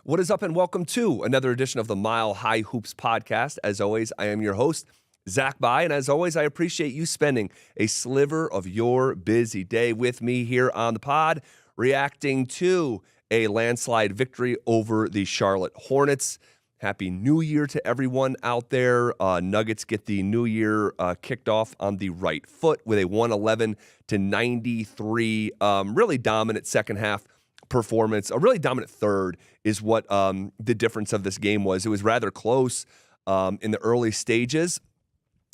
What is up, and welcome to another edition of the Mile High Hoops podcast. As always, I am your host, Zach Bai, and as always, I appreciate you spending a sliver of your busy day with me here on the pod, reacting to a landslide victory over the Charlotte Hornets. Happy New Year to everyone out there. Nuggets get the new year kicked off on the right foot with a 111-93, really dominant second half performance. A really dominant third is what the difference of this game was. It was rather close in the early stages.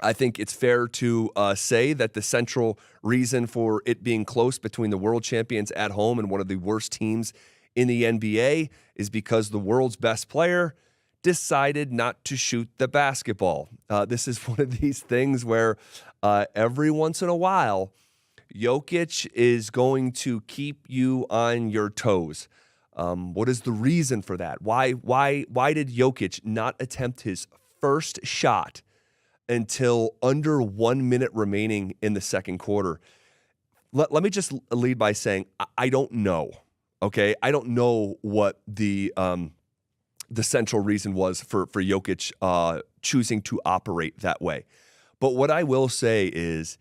I think it's fair to say that the central reason for it being close between the world champions at home and one of the worst teams in the NBA is because the world's best player decided not to shoot the basketball. This is one of these things where every once in a while, Jokic is going to keep you on your toes. What is the reason for that? Why did Jokic not attempt his first shot until under 1 minute remaining in the second quarter? Let me just lead by saying I don't know. Okay, I don't know what the central reason was for Jokic choosing to operate that way. But what I will say is,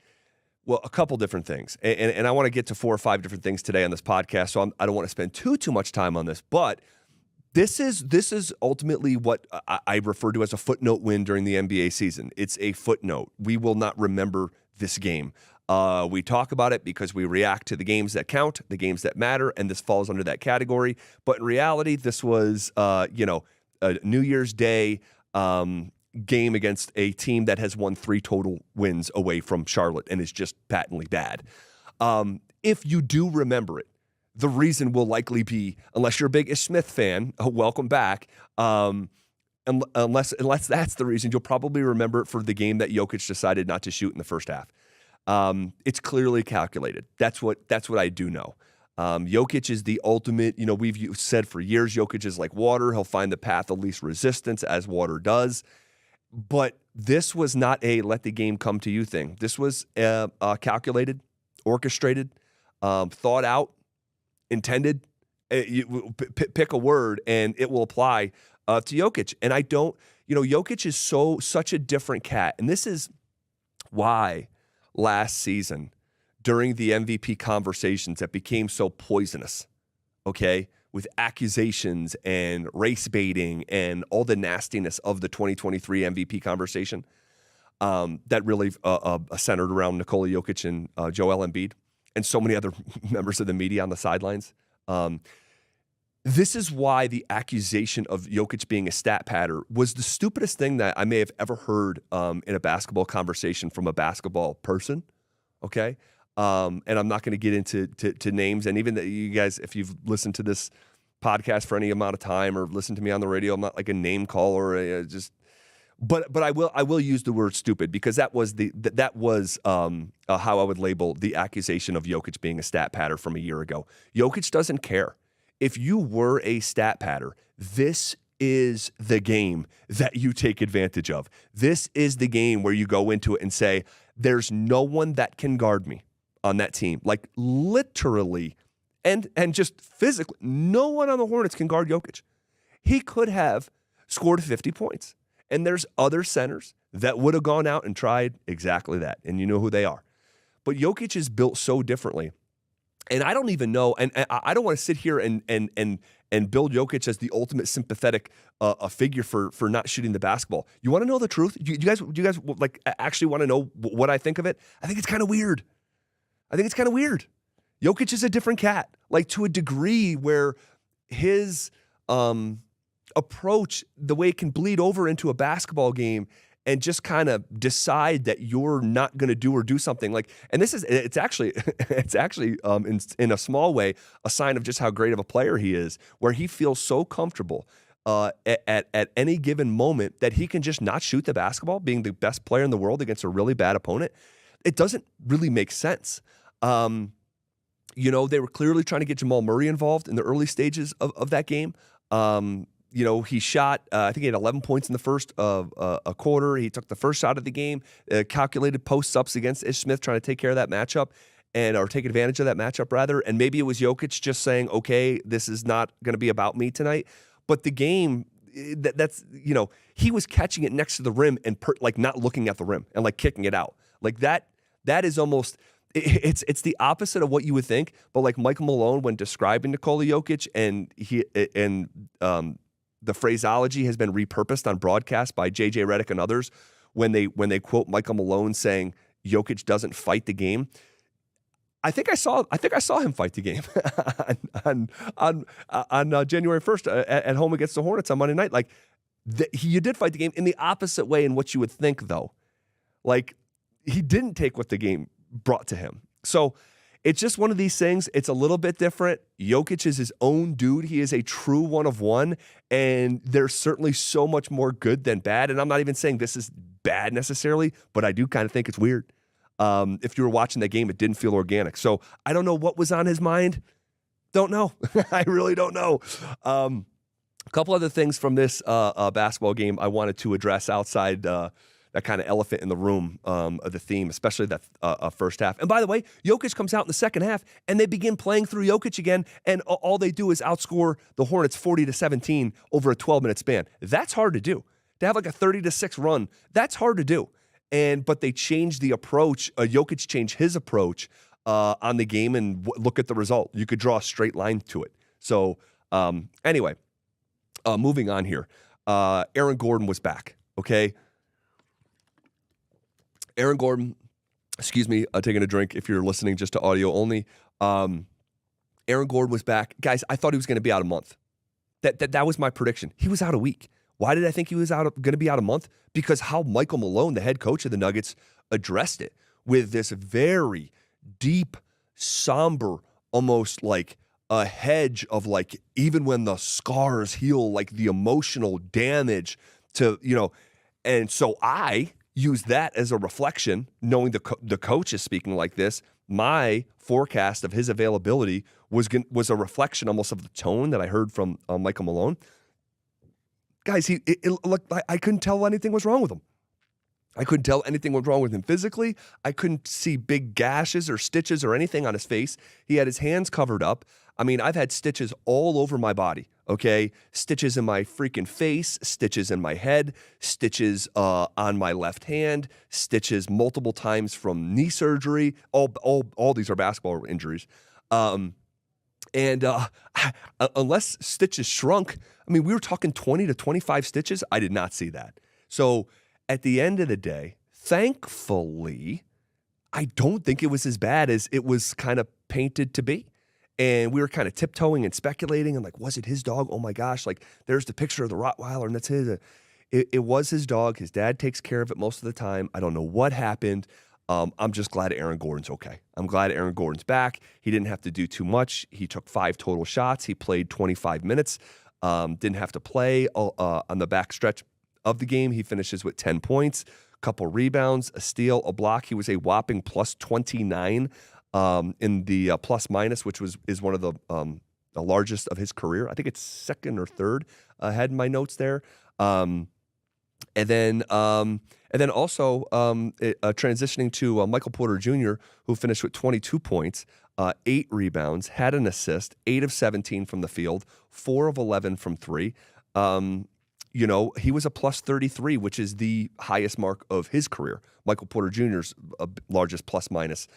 well, a couple different things. And I want to get to 4 or 5 different things today on this podcast, so I don't want to spend too much time on this. But this is ultimately what I refer to as a footnote win during the NBA season. It's a footnote. We will not remember this game. We talk about it because we react to the games that count, the games that matter, and this falls under that category. But in reality, this was, a New Year's Day game against a team that has won 3 total wins away from Charlotte and is just patently bad. If you do remember it, the reason will likely be, unless you're a big Ish Smith fan, welcome back. Unless that's the reason, you'll probably remember it for the game that Jokic decided not to shoot in the first half. It's clearly calculated. That's what I do know. Jokic is the ultimate, we've said for years, Jokic is like water. He'll find the path of least resistance, as water does. But this was not a let the game come to you thing. This was calculated, orchestrated, thought out, intended. Pick a word and it will apply to Jokic. And Jokic is such a different cat. And this is why last season, during the MVP conversations that became so poisonous, okay, with accusations and race baiting and all the nastiness of the 2023 MVP conversation that really centered around Nikola Jokic and Joel Embiid and so many other members of the media on the sidelines. This is why the accusation of Jokic being a stat padder was the stupidest thing that I may have ever heard in a basketball conversation from a basketball person, okay? And I'm not going to get into names. And even you guys, if you've listened to this podcast for any amount of time or listened to me on the radio, I'm not like a name caller. But I will use the word stupid because that was how I would label the accusation of Jokic being a stat padder from a year ago. Jokic doesn't care. If you were a stat padder, this is the game that you take advantage of. This is the game where you go into it and say, there's no one that can guard me on that team. Like literally and just physically, no one on the Hornets can guard Jokic. He could have scored 50 points. And there's other centers that would have gone out and tried exactly that. And you know who they are. But Jokic is built so differently. And I don't even know, and I don't want to sit here and build Jokic as the ultimate sympathetic figure for not shooting the basketball. You want to know the truth? Do you guys like actually want to know what I think of it? I think it's kind of weird. Jokic is a different cat, like to a degree where his approach, the way it can bleed over into a basketball game and just kind of decide that you're not going to do something like, and it's actually in a small way a sign of just how great of a player he is, where he feels so comfortable at any given moment that he can just not shoot the basketball, being the best player in the world against a really bad opponent. It doesn't really make sense. They were clearly trying to get Jamal Murray involved in the early stages of that game. He shot, I think he had 11 points in the first a quarter. He took the first shot of the game, calculated post-ups against Ish Smith, trying to take care of that matchup or take advantage of that matchup, rather. And maybe it was Jokic just saying, okay, this is not going to be about me tonight. But the game, that's, he was catching it next to the rim and like not looking at the rim and like kicking it out. Like that is almost, it's the opposite of what you would think. But like Michael Malone, when describing Nikola Jokic, the phraseology has been repurposed on broadcast by JJ Redick and others when they quote Michael Malone saying Jokic doesn't fight the game. I think I saw him fight the game on January 1st at home against the Hornets on Monday night. Like he did fight the game in the opposite way in what you would think, though. Like he didn't take what the game brought to him. So it's just one of these things. It's a little bit different. Jokic is his own dude. He is a true one of one, and there's certainly so much more good than bad. And I'm not even saying this is bad necessarily, but I do kind of think it's weird. If you were watching that game, it didn't feel organic. So I don't know what was on his mind. Don't know. I really don't know. A couple other things from this basketball game I wanted to address outside that kind of elephant in the room of the theme, especially that first half. And by the way, Jokic comes out in the second half, and they begin playing through Jokic again, and all they do is outscore the Hornets 40-17 over a 12-minute span. That's hard to do. To have like a 30-6 run, that's hard to do. But they changed the approach. Jokic changed his approach on the game, and look at the result. You could draw a straight line to it. So anyway, moving on here. Aaron Gordon was back, okay? Aaron Gordon, excuse me, taking a drink if you're listening just to audio only. Aaron Gordon was back. Guys, I thought he was going to be out a month. That was my prediction. He was out a week. Why did I think he was going to be out a month? Because how Michael Malone, the head coach of the Nuggets, addressed it with this very deep, somber, almost like a hedge of like, even when the scars heal, like the emotional damage to, and so I use that as a reflection, knowing the coach is speaking like this. My forecast of his availability was a reflection almost of the tone that I heard from Michael Malone. Guys, I couldn't tell anything was wrong with him. I couldn't tell anything was wrong with him physically. I couldn't see big gashes or stitches or anything on his face. He had his hands covered up. I mean, I've had stitches all over my body, okay? Stitches in my freaking face, stitches in my head, stitches on my left hand, stitches multiple times from knee surgery. All these are basketball injuries. Unless stitches shrunk, I mean, we were talking 20 to 25 stitches. I did not see that. So at the end of the day, thankfully, I don't think it was as bad as it was kind of painted to be. And we were kind of tiptoeing and speculating and like, was it his dog? Oh my gosh, like there's the picture of the Rottweiler and that's his. It was his dog. His dad takes care of it most of the time. I don't know what happened. I'm just glad Aaron Gordon's okay. I'm glad Aaron Gordon's back. He didn't have to do too much. He took 5 total shots. He played 25 minutes. Didn't have to play on the back stretch of the game. He finishes with 10 points, a couple rebounds, a steal, a block. He was a whopping plus 29 in the plus minus, which is one of the largest of his career. I think it's second or third. I had in my notes there. And then also transitioning to Michael Porter Jr., who finished with 22 points, 8 rebounds, had an assist, 8 of 17 from the field, 4 of 11 from 3. He was a plus 33, which is the highest mark of his career. Michael Porter Jr.'s largest plus minus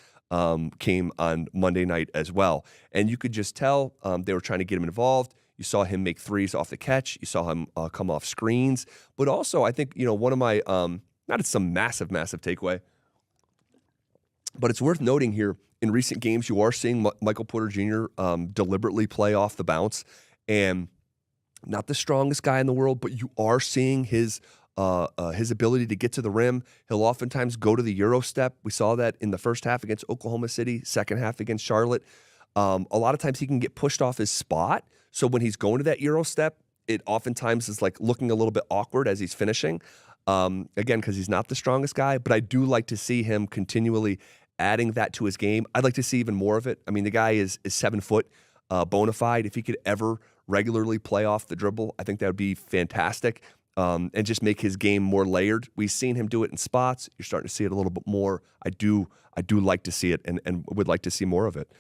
came on Monday night as well. And you could just tell they were trying to get him involved. You saw him make threes off the catch. You saw him come off screens. But also, I think, one of my, not it's some massive takeaway, but it's worth noting here, in recent games, you are seeing Michael Porter Jr. Deliberately play off the bounce. And not the strongest guy in the world, but you are seeing his ability to get to the rim. He'll oftentimes go to the Euro step. We saw that in the first half against Oklahoma City, second half against Charlotte. A lot of times he can get pushed off his spot. So when he's going to that Euro step, it oftentimes is like looking a little bit awkward as he's finishing. Again, because he's not the strongest guy, but I do like to see him continually adding that to his game. I'd like to see even more of it. I mean, the guy is 7 foot, bona fide. If he could ever regularly play off the dribble, I think that would be fantastic. And just make his game more layered. We've seen him do it in spots. You're starting to see it a little bit more. I do like to see it and would like to see more of it.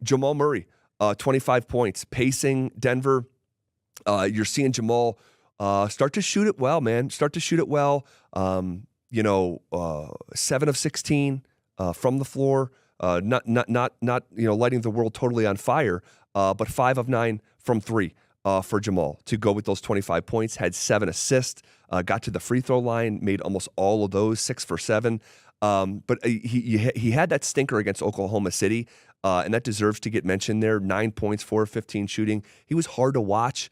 Jamal Murray, 25 points, pacing Denver. You're seeing Jamal start to shoot it well, man. Start to shoot it well. 7 of 16 from the floor. Not lighting the world totally on fire, but 5 of 9 from three for Jamal to go with those 25 points. Had 7 assists. Got to the free throw line. Made almost all of those. 6 for 7. But he had that stinker against Oklahoma City, and that deserves to get mentioned there. 9 points, 4 of 15 shooting. He was hard to watch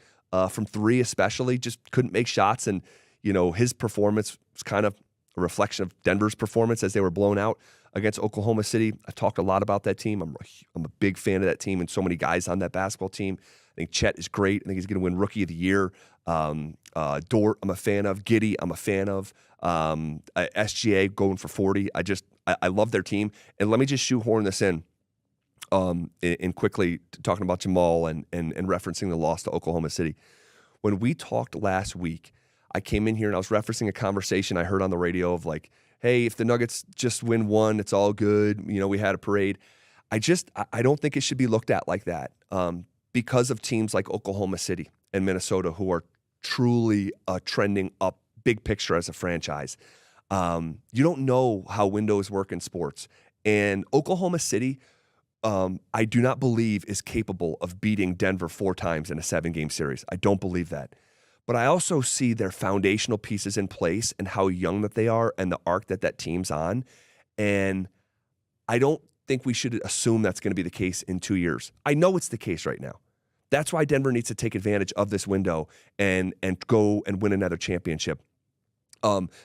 from three, especially. Just couldn't make shots, and his performance was kind of a reflection of Denver's performance as they were blown out against Oklahoma City. I talked a lot about that team. I'm a big fan of that team and so many guys on that basketball team. I think Chet is great. I think he's going to win Rookie of the Year. Dort, I'm a fan of. Giddey, I'm a fan of. SGA going for 40. I love their team. And let me just shoehorn this in quickly talking about Jamal and referencing the loss to Oklahoma City. When we talked last week, I came in here and I was referencing a conversation I heard on the radio of like, hey, if the Nuggets just win one, it's all good. We had a parade. I don't think it should be looked at like that because of teams like Oklahoma City and Minnesota who are truly trending up big picture as a franchise. You don't know how windows work in sports. And Oklahoma City, I do not believe is capable of beating Denver 4 times in a 7-game series. I don't believe that. But I also see their foundational pieces in place and how young that they are and the arc that team's on. And I don't think we should assume that's going to be the case in 2 years. I know it's the case right now. That's why Denver needs to take advantage of this window and go and win another championship.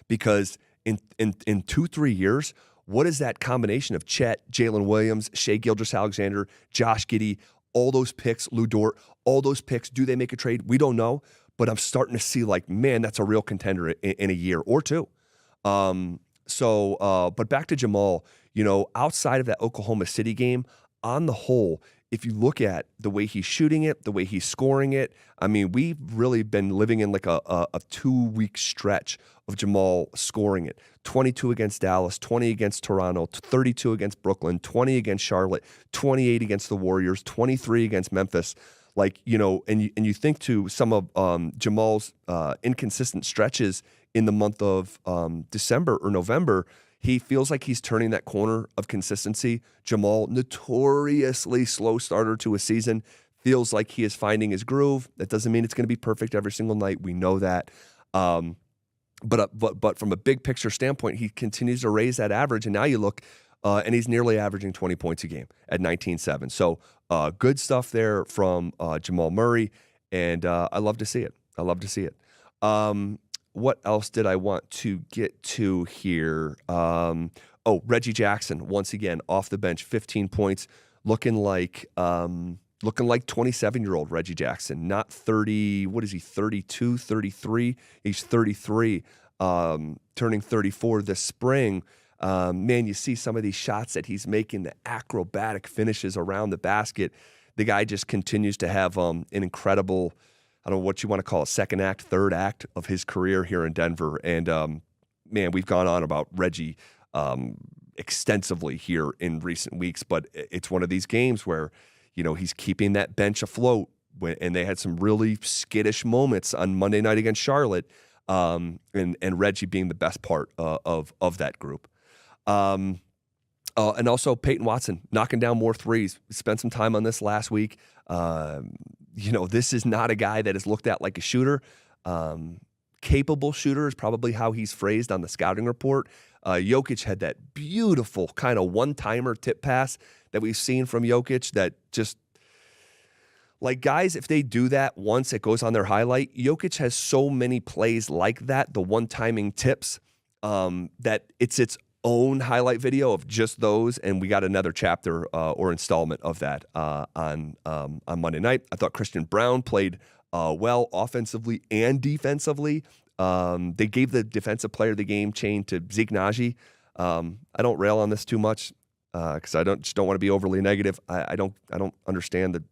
Because in 2-3 years, what is that combination of Chet, Jalen Williams, Shai Gilgeous-Alexander, Josh Giddey, all those picks, Lou Dort, all those picks? Do they make a trade? We don't know. But I'm starting to see like, man, that's a real contender in a year or two. But back to Jamal, outside of that Oklahoma City game, on the whole, if you look at the way he's shooting it, the way he's scoring it, I mean, we've really been living in like a 2-week stretch of Jamal scoring it. 22 against Dallas, 20 against Toronto, 32 against Brooklyn, 20 against Charlotte, 28 against the Warriors, 23 against Memphis. And you think to some of Jamal's inconsistent stretches in the month of December or November, he feels like he's turning that corner of consistency. Jamal, notoriously slow starter to a season, feels like he is finding his groove. That doesn't mean it's going to be perfect every single night. We know that. But from a big picture standpoint, he continues to raise that average. And now you look, and he's nearly averaging 20 points a game at 19.7. So good stuff there from Jamal Murray, and I love to see it. What else did I want to get to here? Reggie Jackson, once again, off the bench, 15 points, looking like 27-year-old Reggie Jackson, not 30, what is he, 32, 33? He's 33, turning 34 this spring. Man, you see some of these shots that he's making, the acrobatic finishes around the basket. The guy just continues to have an incredible, I don't know what you want to call it, second act, third act of his career here in Denver. And, man, we've gone on about Reggie extensively here in recent weeks, but it's one of these games where, he's keeping that bench afloat. And they had some really skittish moments on Monday night against Charlotte, and Reggie being the best part of that group. And also Peyton Watson knocking down more threes. We spent some time on this last week. This is not a guy that is looked at like a shooter. Capable shooter is probably how he's phrased on the scouting report. Jokic had that beautiful kind of one-timer tip pass that we've seen from Jokic that just, like, guys, if they do that once, it goes on their highlight. Jokic has so many plays like that, the one-timing tips, that it's its own highlight video of just those, and we got another chapter or installment of that on Monday night. I thought Christian Brown played well offensively and defensively. They gave the defensive player of the game chain to Zeke Naji. I don't rail on this too much because I just don't want to be overly negative. I don't understand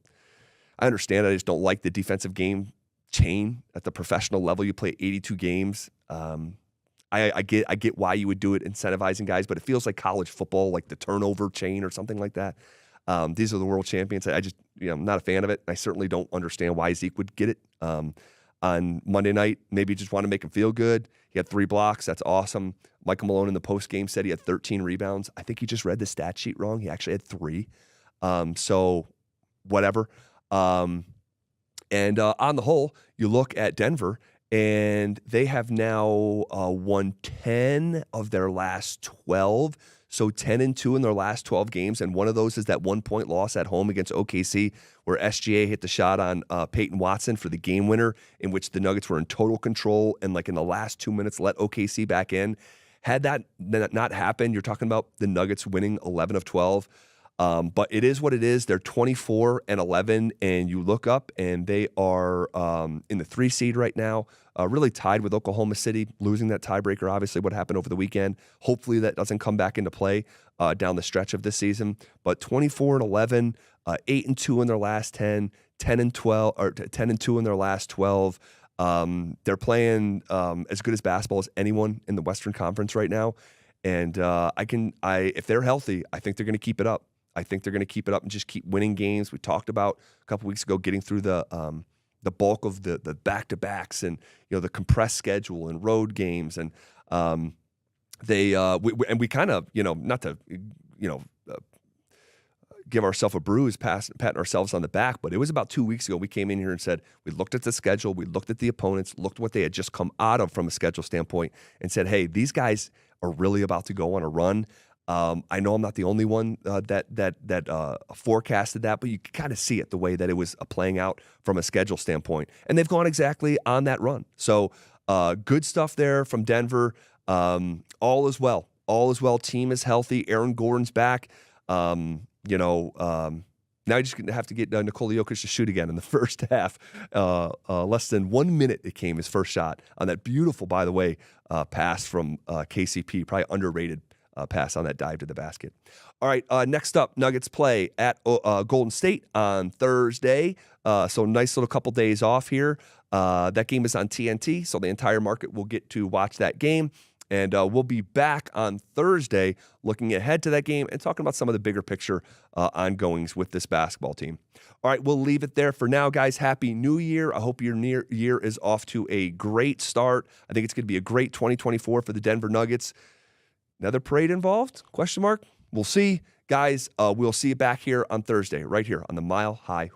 I understand. I just don't like the defensive game chain at the professional level. You play 82 games. I get why you would do it, incentivizing guys, but it feels like college football, like the turnover chain or something like that. These are the world champions. I just, I'm not a fan of it. I certainly don't understand why Zeke would get it on Monday night. Maybe just want to make him feel good. He had 3 blocks. That's awesome. Michael Malone in the postgame said he had 13 rebounds. I think he just read the stat sheet wrong. He actually had 3. So whatever. And on the whole, you look at Denver, and they have now won 10 of their last 12. So 10-2 in their last 12 games, and one of those is that 1-point loss at home against OKC, where SGA hit the shot on Peyton Watson for the game winner, in which the Nuggets were in total control and, like, in the last 2 minutes, let OKC back in. Had that not happened, you're talking about the Nuggets winning 11 of 12. But it is what it is. They're 24-11, and you look up, and they are in the 3 seed right now, really tied with Oklahoma City, losing that tiebreaker, obviously, what happened over the weekend. Hopefully that doesn't come back into play down the stretch of this season. But 24-11, 8-2 in their last 10, 10-12, or 10-2 in their last 12. They're playing as good as basketball as anyone in the Western Conference right now. And if they're healthy, I think they're going to keep it up. I think they're going to keep it up and just keep winning games. We talked about a couple weeks ago getting through the bulk of the back-to-backs and the compressed schedule and road games, and we kind of not to give ourselves a bruise, patting ourselves on the back, but it was about 2 weeks ago we came in here and said we looked at the schedule, we looked at the opponents, looked what they had just come out of from a schedule standpoint, and said, hey, these guys are really about to go on a run. I know I'm not the only one that forecasted that, but you can kind of see it the way that it was playing out from a schedule standpoint. And they've gone exactly on that run. So good stuff there from Denver. All is well. All is well. Team is healthy. Aaron Gordon's back. Now you're just going to have to get Nikola Jokic to shoot again in the first half. Less than 1 minute it came, his first shot on that beautiful, by the way, pass from KCP, probably underrated pass on that dive to the basket. All right, next up, Nuggets play at Golden State on Thursday. So nice little couple days off here. That game is on TNT, so the entire market will get to watch that game. And we'll be back on Thursday looking ahead to that game and talking about some of the bigger picture ongoings with this basketball team. All right, we'll leave it there for now, guys. Happy New Year. I hope your year is off to a great start. I think it's going to be a great 2024 for the Denver Nuggets. Another parade involved? Question mark? We'll see. Guys, we'll see you back here on Thursday, right here on the Mile High Hoop.